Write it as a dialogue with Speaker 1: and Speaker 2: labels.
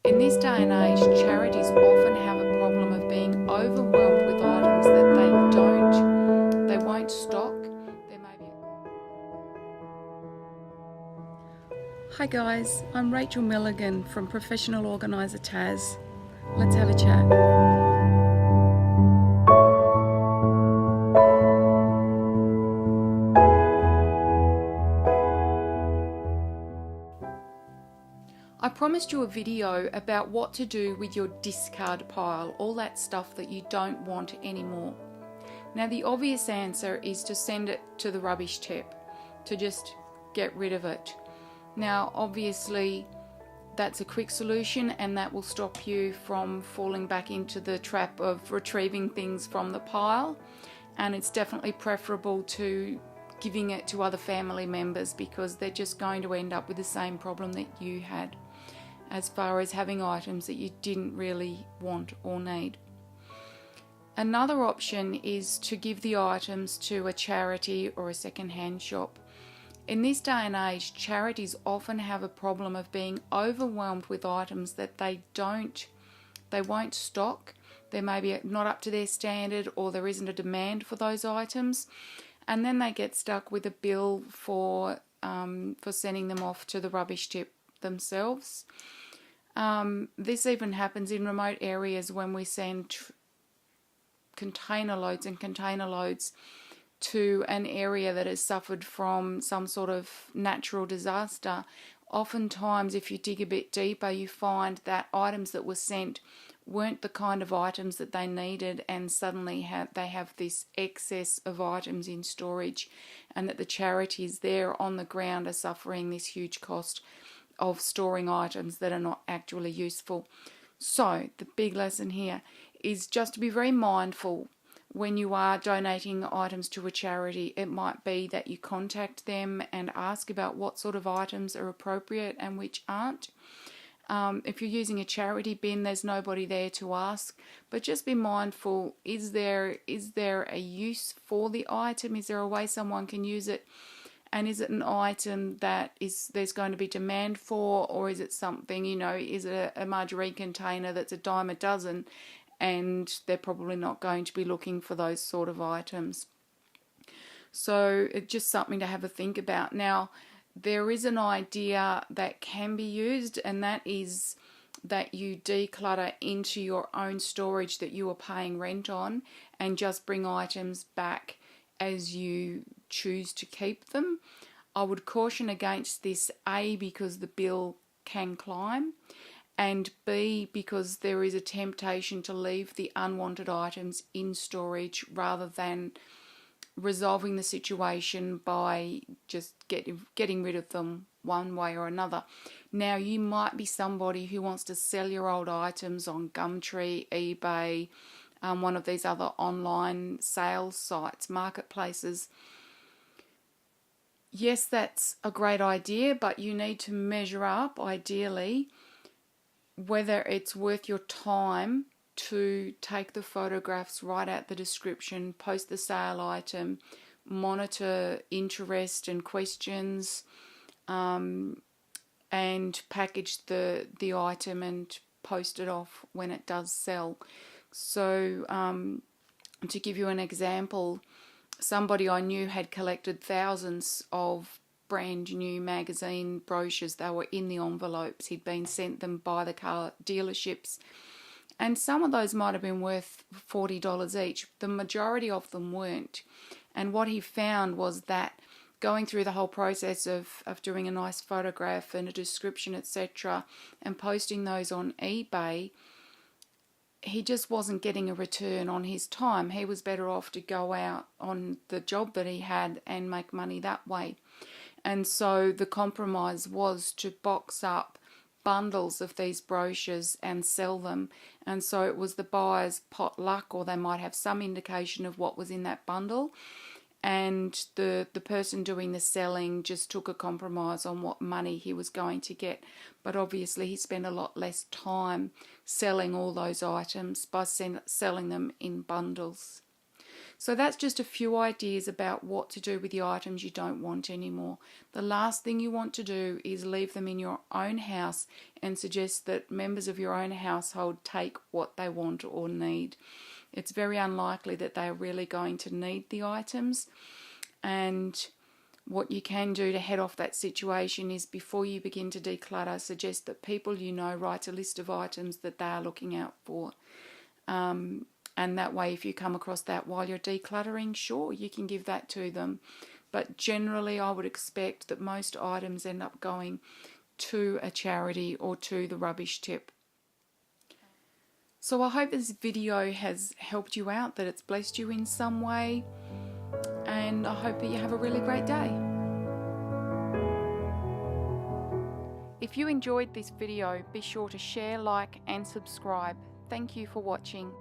Speaker 1: In this day and age, charities often have a problem of being overwhelmed with items that they won't stock. There may be... Hi guys, I'm Rachel Milligan from Professional Organiser Tas. Let's have a chat. I promised you a video about what to do with your discard pile, all that stuff that you don't want anymore. Now the obvious answer is to send it to the rubbish tip, to just get rid of it. Now obviously that's a quick solution and that will stop you from falling back into the trap of retrieving things from the pile, and it's definitely preferable to giving it to other family members because they're just going to end up with the same problem that you had, as far as having items that you didn't really want or need. Another option is to give the items to a charity or a second-hand shop. In this day and age, charities often have a problem of being overwhelmed with items that they won't stock. They may be not up to their standard, or there isn't a demand for those items, and then they get stuck with a bill for sending them off to the rubbish tip themselves. This even happens in remote areas when we send container loads and container loads to an area that has suffered from some sort of natural disaster. Oftentimes, if you dig a bit deeper, you find that items that were sent weren't the kind of items that they needed, and suddenly they have this excess of items in storage, and that the charities there on the ground are suffering this huge cost of storing items that are not actually useful. So the big lesson here is just to be very mindful when you are donating items to a charity. It might be that you contact them and ask about what sort of items are appropriate and which aren't. If you're using a charity bin, there's nobody there to ask, but just be mindful, is there a use for the item? Is there a way someone can use it? And is it an item that there's going to be demand for, or is it something, is it a margarine container that's a dime a dozen and they're probably not going to be looking for those sort of items? So it's just something to have a think about. Now, there is an idea that can be used, and that is that you declutter into your own storage that you are paying rent on and just bring items back as you choose to keep them. I would caution against this, A, because the bill can climb, and B, because there is a temptation to leave the unwanted items in storage rather than resolving the situation by just getting rid of them one way or another. Now, you might be somebody who wants to sell your old items on Gumtree, eBay, one of these other online sales sites, marketplaces. Yes, that's a great idea, but you need to measure up, ideally, whether it's worth your time to take the photographs, write out the description, post the sale item, monitor interest and questions, and package the item and post it off when it does sell. So to give you an example, somebody I knew had collected thousands of brand new magazine brochures. They were in the envelopes. He'd been sent them by the car dealerships, and some of those might have been worth $40 each. The majority of them weren't. And what he found was that going through the whole process of doing a nice photograph and a description, etc., and posting those on eBay, he just wasn't getting a return on his time. He was better off to go out on the job that he had and make money that way. And so the compromise was to box up bundles of these brochures and sell them. And so it was the buyer's pot luck, or they might have some indication of what was in that bundle. And the person doing the selling just took a compromise on what money he was going to get. But obviously he spent a lot less time selling all those items by selling them in bundles. So that's just a few ideas about what to do with the items you don't want anymore. The last thing you want to do is leave them in your own house and suggest that members of your own household take what they want or need. It's very unlikely that they are really going to need the items. And what you can do to head off that situation is, before you begin to declutter, suggest that people you know write a list of items that they are looking out for. And that way, if you come across that while you're decluttering, sure, you can give that to them. But generally, I would expect that most items end up going to a charity or to the rubbish tip. So I hope this video has helped you out, that it's blessed you in some way, and I hope that you have a really great day. If you enjoyed this video, be sure to share, like and subscribe. Thank you for watching.